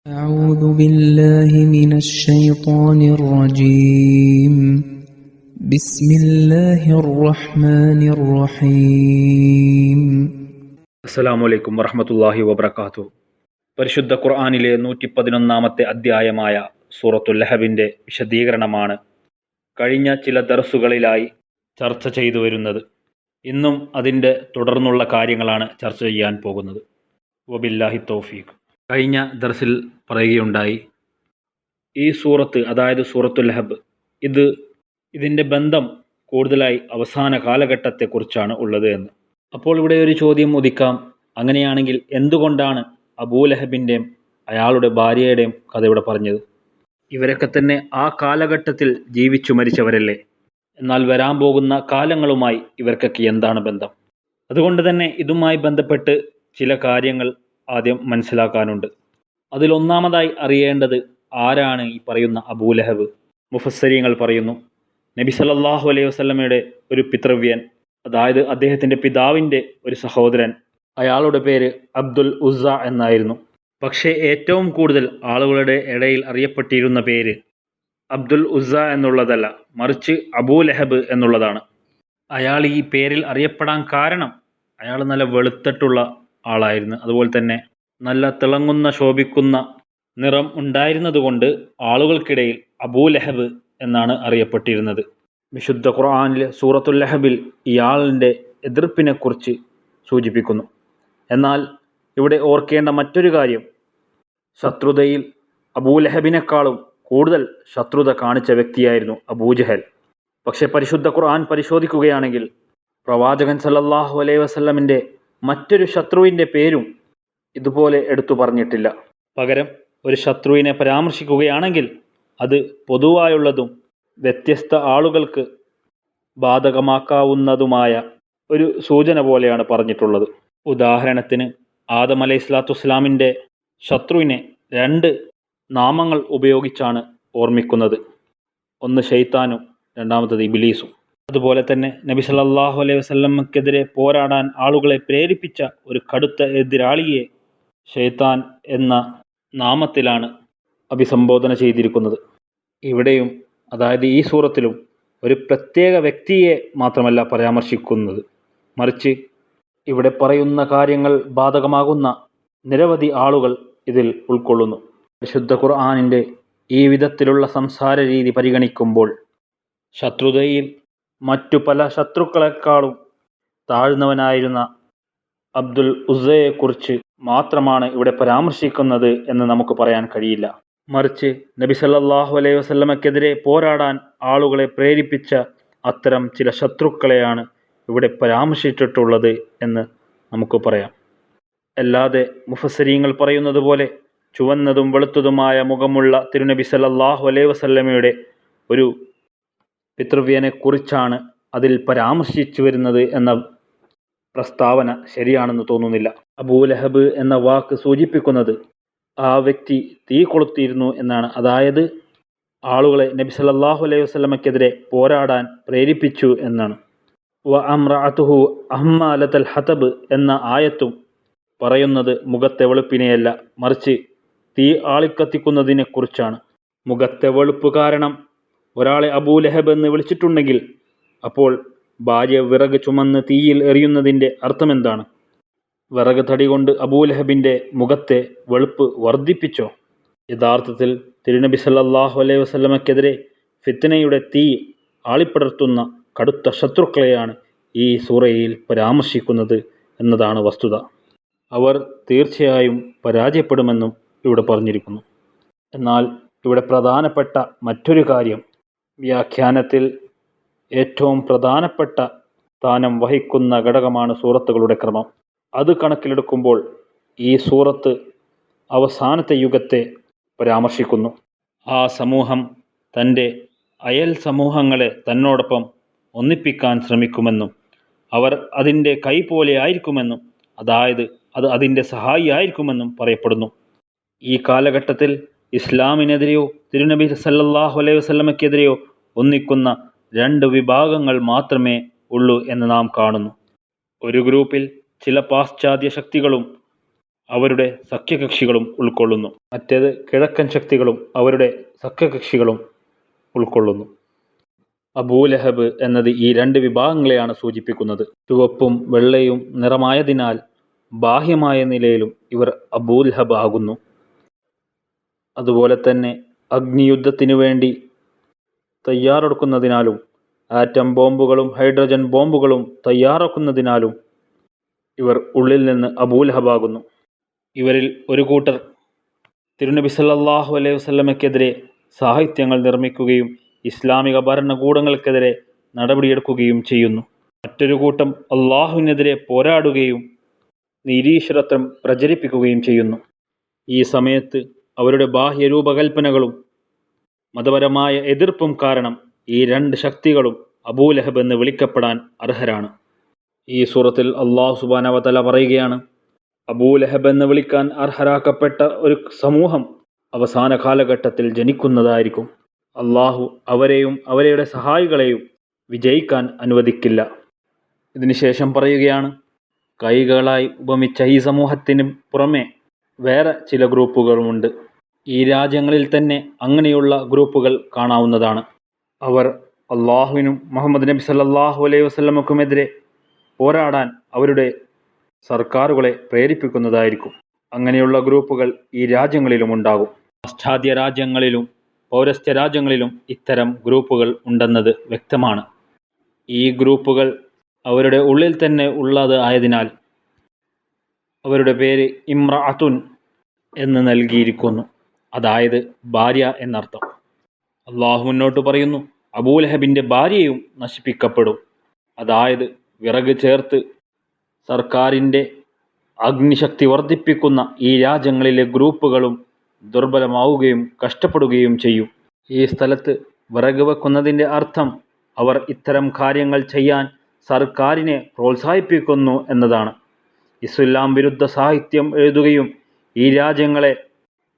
أعوذ بالله من الشيطان الرجيم بسم الله الرحمن الرحيم അസ്സലാമു അലൈക്കും വറഹ്മത്തുള്ളാഹി വബറകാതുഹു. പരിശുദ്ധ ഖുർആനിലെ 111-ാമത്തെ അധ്യായമായ സൂറത്തുൽ ലഹബിൻ്റെ വിശദീകരണമാണ് കഴിഞ്ഞ ചില ദർസുകളിലായി ചർച്ച ചെയ്തു വരുന്നത്. ഇന്നും അതിൻ്റെ തുടർന്നുള്ള കാര്യങ്ങളാണ് ചർച്ച ചെയ്യാൻ പോകുന്നത്. വബില്ലാഹി തൗഫീഖ്. കഴിഞ്ഞ ദർസിൽ പറയുകയുണ്ടായി, ഈ സൂറത്ത്, അതായത് സൂറത്തുൽ ലഹബ്, ഇതിൻ്റെ ബന്ധം കൂടുതലായി അവസാന കാലഘട്ടത്തെക്കുറിച്ചാണ് ഉള്ളത് എന്ന്. അപ്പോൾ ഇവിടെ ഒരു ചോദ്യം ഉദിക്കാം, അങ്ങനെയാണെങ്കിൽ എന്തുകൊണ്ടാണ് അബൂലഹബിൻ്റെയും അയാളുടെ ഭാര്യയുടെയും കഥ ഇവിടെ പറഞ്ഞത്? ഇവരൊക്കെ തന്നെ ആ കാലഘട്ടത്തിൽ ജീവിച്ചു മരിച്ചവരല്ലേ? എന്നാൽ വരാൻ പോകുന്ന കാലങ്ങളുമായി ഇവർക്കൊക്കെ എന്താണ് ബന്ധം? അതുകൊണ്ട് തന്നെ ഇതുമായി ബന്ധപ്പെട്ട് ചില കാര്യങ്ങൾ ആദ്യം മനസ്സിലാക്കാനുണ്ട്. അതിലൊന്നാമതായി അറിയേണ്ടത്, ആരാണ് ഈ പറയുന്ന അബൂലഹബ്? മുഫസ്സിരീങ്ങൾ പറയുന്നു, നബി സല്ലല്ലാഹു അലൈഹി വസല്ലമയുടെ ഒരു പിതൃവ്യൻ, അതായത് അദ്ദേഹത്തിൻ്റെ പിതാവിൻ്റെ ഒരു സഹോദരൻ. അയാളുടെ പേര് അബ്ദുൽ ഉസ്സ എന്നായിരുന്നു. പക്ഷേ ഏറ്റവും കൂടുതൽ ആളുകളുടെ ഇടയിൽ അറിയപ്പെട്ടിരുന്ന പേര് അബ്ദുൽ ഉസ്സ എന്നുള്ളതല്ല, മറിച്ച് അബൂലഹബ് എന്നുള്ളതാണ്. അയാൾ ഈ പേരിൽ അറിയപ്പെടാൻ കാരണം അയാൾ നല്ല വെളുത്തിട്ടുള്ള ആളായിരുന്നു. അതുപോലെ തന്നെ നല്ല തിളങ്ങുന്ന ശോഭിക്കുന്ന നിറം ഉണ്ടായിരുന്നതുകൊണ്ട് ആളുകൾക്കിടയിൽ അബൂലഹബ് എന്നാണ് അറിയപ്പെട്ടിരുന്നത്. വിശുദ്ധ ഖുർആനിലെ സൂറത്തുൽ ലഹബിൽ ഇയാളിൻ്റെ എതിർപ്പിനെക്കുറിച്ച് സൂചിപ്പിക്കുന്നു. എന്നാൽ ഇവിടെ ഓർക്കേണ്ട മറ്റൊരു കാര്യം, ശത്രുതയിൽ അബൂലഹബിനേക്കാളും കൂടുതൽ ശത്രുത കാണിച്ച വ്യക്തിയായിരുന്നു അബൂജഹൽ. പക്ഷേ പരിശുദ്ധ ഖുർആൻ പരിശോധിക്കുകയാണെങ്കിൽ പ്രവാചകൻ സല്ലല്ലാഹു അലൈഹി വസല്ലമിൻ്റെ മറ്റൊരു ശത്രുവിൻ്റെ പേരും ഇതുപോലെ എടുത്തു പറഞ്ഞിട്ടില്ല. പകരം ഒരു ശത്രുവിനെ പരാമർശിക്കുകയാണെങ്കിൽ അത് പൊതുവായുള്ളതും വ്യത്യസ്ത ആളുകൾക്ക് ബാധകമാക്കാവുന്നതുമായ ഒരു സൂചന പോലെയാണ് പറഞ്ഞിട്ടുള്ളത്. ഉദാഹരണത്തിന്, ആദം അലൈഹിസ്സലാത്തു വസ്സലാമിൻ്റെ ശത്രുവിനെ 2 നാമങ്ങൾ ഉപയോഗിച്ചാണ് ഓർമ്മിക്കുന്നത്. ഒന്ന് ശൈത്താനും രണ്ടാമത്തത് ഇബ്ലീസും. അതുപോലെ തന്നെ നബി സല്ലല്ലാഹു അലൈഹി വസല്ലമക്കെതിരെ പോരാടാൻ ആളുകളെ പ്രേരിപ്പിച്ച ഒരു കടുത്ത എതിരാളിയെ ശൈത്താൻ എന്ന നാമത്തിലാണ് അഭിസംബോധന ചെയ്തിരിക്കുന്നത്. ഇവിടെയും, അതായത് ഈ സൂറത്തിലും, ഒരു പ്രത്യേക വ്യക്തിയെ മാത്രമല്ല പരാമർശിക്കുന്നത്, മറിച്ച് ഇവിടെ പറയുന്ന കാര്യങ്ങൾ ബാധകമാകുന്ന നിരവധി ആളുകൾ ഇതിൽ ഉൾക്കൊള്ളുന്നു. വിശുദ്ധ ഖുർആനിൻ്റെ ഈ വിധത്തിലുള്ള സംസാര രീതി പരിഗണിക്കുമ്പോൾ ശത്രുതയിൽ മറ്റു പല ശത്രുക്കളെക്കാളും താഴ്ന്നവനായിരുന്ന അബ്ദുൽ ഉസ്സയെക്കുറിച്ച് മാത്രമാണ് ഇവിടെ പരാമർശിക്കുന്നത് എന്ന് നമുക്ക് പറയാൻ കഴിയില്ല. മറിച്ച് നബി സല്ലല്ലാഹു അലൈഹി വസല്ലമക്കെതിരെ പോരാടാൻ ആളുകളെ പ്രേരിപ്പിച്ച അത്തരം ചില ശത്രുക്കളെയാണ് ഇവിടെ പരാമർശിച്ചിട്ടുള്ളത് എന്ന് നമുക്ക് പറയാം. അല്ലാതെ മുഫസ്സിരീങ്ങൾ പറയുന്നത് പോലെ ചുവന്നതും വെളുത്തതുമായ മുഖമുള്ള തിരുനബി സല്ലല്ലാഹു അലൈഹി വസല്ലമയുടെ ഒരു പിതൃവ്യനെക്കുറിച്ചാണ് അതിൽ പരാമർശിച്ചു വരുന്നത് എന്ന പ്രസ്താവന ശരിയാണെന്ന് തോന്നുന്നില്ല. അബൂലഹബ് എന്ന വാക്ക് സൂചിപ്പിക്കുന്നത് ആ വ്യക്തി തീ കൊളുത്തിയിരുന്നു എന്നാണ്. അതായത് ആളുകളെ നബി സല്ലല്ലാഹു അലൈഹി വസല്ലമക്കെതിരെ പോരാടാൻ പ്രേരിപ്പിച്ചു എന്നാണ്. വ അംറഅതുഹു അഹ്മാലത്തൽ ഹതബ് എന്ന ആയത്തും പറയുന്നത് മുഖത്തെ വെളുപ്പിനെയല്ല, മറിച്ച് തീ ആളിക്കത്തിക്കുന്നതിനെക്കുറിച്ചാണ്. മുഖത്തെ വെളുപ്പ് കാരണം ഒരാളെ അബൂലഹബ് എന്ന് വിളിച്ചിട്ടുണ്ടെങ്കിൽ അപ്പോൾ ഭാര്യ വിറക് ചുമന്ന് തീയിൽ എറിയുന്നതിൻ്റെ അർത്ഥമെന്താണ്? വിറക് തടി കൊണ്ട് അബൂലഹബിൻ്റെ മുഖത്തെ വെളുപ്പ് വർദ്ധിപ്പിച്ചോ? യഥാർത്ഥത്തിൽ തിരുനബി സല്ലല്ലാഹു അലൈഹി വസല്ലമക്കെതിരെ ഫിത്നയുടെ തീ ആളിപ്പടർത്തുന്ന കടുത്ത ശത്രുക്കളെയാണ് ഈ സൂറയിൽ പരാമർശിക്കുന്നത് എന്നതാണ് വസ്തുത. അവർ തീർച്ചയായും പരാജയപ്പെടുമെന്നും ഇവിടെ പറഞ്ഞിരിക്കുന്നു. എന്നാൽ ഇവിടെ പ്രധാനപ്പെട്ട മറ്റൊരു കാര്യം, വ്യാഖ്യാനത്തിൽ ഏറ്റവും പ്രധാനപ്പെട്ട സ്ഥാനം വഹിക്കുന്ന ഘടകമാണ് സൂറത്തുകളുടെ ക്രമം. അത് കണക്കിലെടുക്കുമ്പോൾ ഈ സൂറത്ത് അവസാനത്തെ യുഗത്തെ പരാമർശിക്കുന്നു. ആ സമൂഹം തൻ്റെ അയൽ സമൂഹങ്ങളെ തന്നോടൊപ്പം ഒന്നിപ്പിക്കാൻ ശ്രമിക്കുമെന്നും അവർ അതിൻ്റെ കൈ പോലെ ആയിരിക്കുമെന്നും, അതായത് അത് അതിൻ്റെ സഹായി ആയിരിക്കുമെന്നും പറയപ്പെടുന്നു. ഈ കാലഘട്ടത്തിൽ ഇസ്ലാമിനെതിരെയോ തിരുനബി സല്ലല്ലാഹു അലൈഹി വസല്ലമക്കെതിരെയോ ഒന്നിക്കുന്ന 2 വിഭാഗങ്ങൾ മാത്രമേ ഉള്ളൂ എന്ന് നാം കാണുന്നു. ഒരു ഗ്രൂപ്പിൽ ചില പാശ്ചാത്യ ശക്തികളും അവരുടെ സഖ്യകക്ഷികളും ഉൾക്കൊള്ളുന്നു. മറ്റേത് കിഴക്കൻ ശക്തികളും അവരുടെ സഖ്യകക്ഷികളും ഉൾക്കൊള്ളുന്നു. അബൂലഹബ് എന്നത് ഈ രണ്ട് വിഭാഗങ്ങളെയാണ് സൂചിപ്പിക്കുന്നത്. ചുവപ്പും വെള്ളയും നിറമായതിനാൽ ബാഹ്യമായ നിലയിലും ഇവർ അബൂലഹബ് ആകുന്നു. അതുപോലെ തന്നെ അഗ്നിയുദ്ധത്തിനു വേണ്ടി തയ്യാറെടുക്കുന്നതിനാലും ആറ്റം ബോംബുകളും ഹൈഡ്രജൻ ബോംബുകളും തയ്യാറാക്കുന്നതിനാലും ഇവർ ഉള്ളിൽ നിന്ന് അബൂലഹബാകുന്നു. ഇവരിൽ ഒരു കൂട്ടർ തിരുനബി സല്ലല്ലാഹു അലൈഹി വസല്ലമയ്ക്കെതിരെ സാഹിത്യങ്ങൾ നിർമ്മിക്കുകയും ഇസ്ലാമിക ഭരണകൂടങ്ങൾക്കെതിരെ നടപടിയെടുക്കുകയും ചെയ്യുന്നു. മറ്റൊരു കൂട്ടം അള്ളാഹുവിനെതിരെ പോരാടുകയും നിരീശ്വരത്വം പ്രചരിപ്പിക്കുകയും ചെയ്യുന്നു. ഈ സമയത്ത് അവരുടെ ബാഹ്യ രൂപകൽപ്പനകളും മതപരമായ എതിർപ്പും കാരണം ഈ രണ്ട് ശക്തികളും അബൂലഹബ് എന്ന് വിളിക്കപ്പെടാൻ അർഹരാണ്. ഈ സൂറത്തിൽ അള്ളാഹു സുബ്ഹാനഹു വ തആല പറയുകയാണ്, അബൂലഹബ് എന്ന് വിളിക്കാൻ അർഹരാക്കപ്പെട്ട ഒരു സമൂഹം അവസാന കാലഘട്ടത്തിൽ ജനിക്കുന്നതായിരിക്കും. അള്ളാഹു അവരെയും അവരുടെ സഹായികളെയും വിജയിക്കാൻ അനുവദിക്കില്ല. ഇതിനുശേഷം പറയുകയാണ്, കൈകളായി ഉപമിച്ച ഈ സമൂഹത്തിന് പുറമെ വേറെ ചില ഗ്രൂപ്പുകളുമുണ്ട്. ഈ രാജ്യങ്ങളിൽ തന്നെ അങ്ങനെയുള്ള ഗ്രൂപ്പുകൾ കാണാവുന്നതാണ്. അവർ അള്ളാഹുവിനും മുഹമ്മദ് നബി സല്ലല്ലാഹു അലൈഹി വസല്ലമക്കുമെതിരെ പോരാടാൻ അവരുടെ സർക്കാരുകളെ പ്രേരിപ്പിക്കുന്നതായിരിക്കും. അങ്ങനെയുള്ള ഗ്രൂപ്പുകൾ ഈ രാജ്യങ്ങളിലും ഉണ്ടാകും. പാശ്ചാത്യ രാജ്യങ്ങളിലും പൗരസ്ത്യ രാജ്യങ്ങളിലും ഇത്തരം ഗ്രൂപ്പുകൾ ഉണ്ടെന്നത് വ്യക്തമാണ്. ഈ ഗ്രൂപ്പുകൾ അവരുടെ ഉള്ളിൽ തന്നെ ഉള്ളത് ആയതിനാൽ അവരുടെ പേര് ഇമ്രഅത്തുൻ എന്ന് നൽകിയിരിക്കുന്നു, അതായത് ഭാര്യ എന്നർത്ഥം. അള്ളാഹു മുന്നോട്ട് പറയുന്നു, അബൂലഹബിൻ്റെ ഭാര്യയും നശിപ്പിക്കപ്പെടും. അതായത് വിറക് ചേർത്ത് സർക്കാരിൻ്റെ അഗ്നിശക്തി വർദ്ധിപ്പിക്കുന്ന ഈ രാജ്യങ്ങളിലെ ഗ്രൂപ്പുകളും ദുർബലമാവുകയും കഷ്ടപ്പെടുകയും ചെയ്യും. ഈ സ്ഥലത്ത് വിറക് വെക്കുന്നതിൻ്റെ അർത്ഥം അവർ ഇത്തരം കാര്യങ്ങൾ ചെയ്യാൻ സർക്കാരിനെ പ്രോത്സാഹിപ്പിക്കുന്നു എന്നതാണ്. ഇസ്ലാം വിരുദ്ധ സാഹിത്യം എഴുതുകയും ഈ രാജ്യങ്ങളെ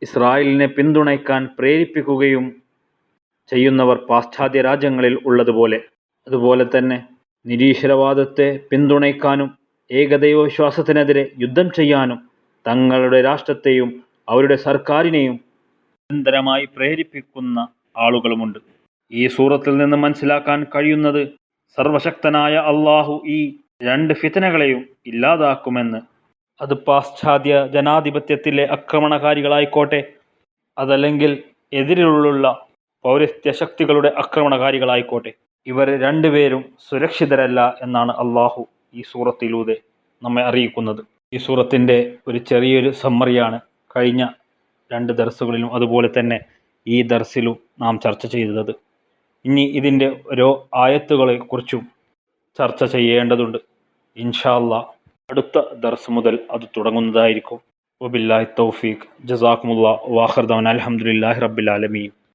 ഇസ്രായേലിനെ പിന്തുണയ്ക്കാൻ പ്രേരിപ്പിക്കുകയും ചെയ്യുന്നവർ പാശ്ചാത്യ രാജ്യങ്ങളിൽ ഉള്ളതുപോലെ, അതുപോലെ തന്നെ നിരീശ്വരവാദത്തെ പിന്തുണയ്ക്കാനും ഏകദൈവവിശ്വാസത്തിനെതിരെ യുദ്ധം ചെയ്യാനും തങ്ങളുടെ രാഷ്ട്രത്തെയും അവരുടെ സർക്കാരിനെയും നിരന്തരമായി പ്രേരിപ്പിക്കുന്ന ആളുകളുമുണ്ട്. ഈ സൂറത്തിൽ നിന്ന് മനസ്സിലാക്കാൻ കഴിയുന്നത് സർവശക്തനായ അള്ളാഹു ഈ രണ്ട് ഫിത്നകളെയും ഇല്ലാതാക്കുമെന്ന്. അത് പാശ്ചാത്യ ജനാധിപത്യത്തിലെ ആക്രമണകാരികളായിക്കോട്ടെ, അതല്ലെങ്കിൽ എതിരിലുള്ള പൗരസ്ത്യ ശക്തികളുടെ ആക്രമണകാരികളായിക്കോട്ടെ, ഇവർ രണ്ടുപേരും സുരക്ഷിതരല്ല എന്നാണ് അള്ളാഹു ഈ സൂറത്തിലൂടെ നമ്മെ അറിയിക്കുന്നത്. ഈ സൂറത്തിൻ്റെ ഒരു ചെറിയൊരു സമ്മറിയാണ് കഴിഞ്ഞ 2 ദർസുകളിലും അതുപോലെ തന്നെ ഈ ദർസിലും നാം ചർച്ച ചെയ്തത്. ഇനി ഇതിൻ്റെ ഓരോ ആയത്തുകളെക്കുറിച്ചും ചർച്ച ചെയ്യേണ്ടതുണ്ട്. ഇൻഷാ അല്ലാഹ് അടുത്ത ദർസ് മുതൽ അത് തുടങ്ങുന്നതായിരിക്കും. വബില്ലാഹി തൗഫീഖ്. ജസാക്കുമുല്ലാഹ്. വാഖിർ ദഅവാനാ അൽഹംദുലില്ലാഹി റബ്ബിൽ ആലമീൻ.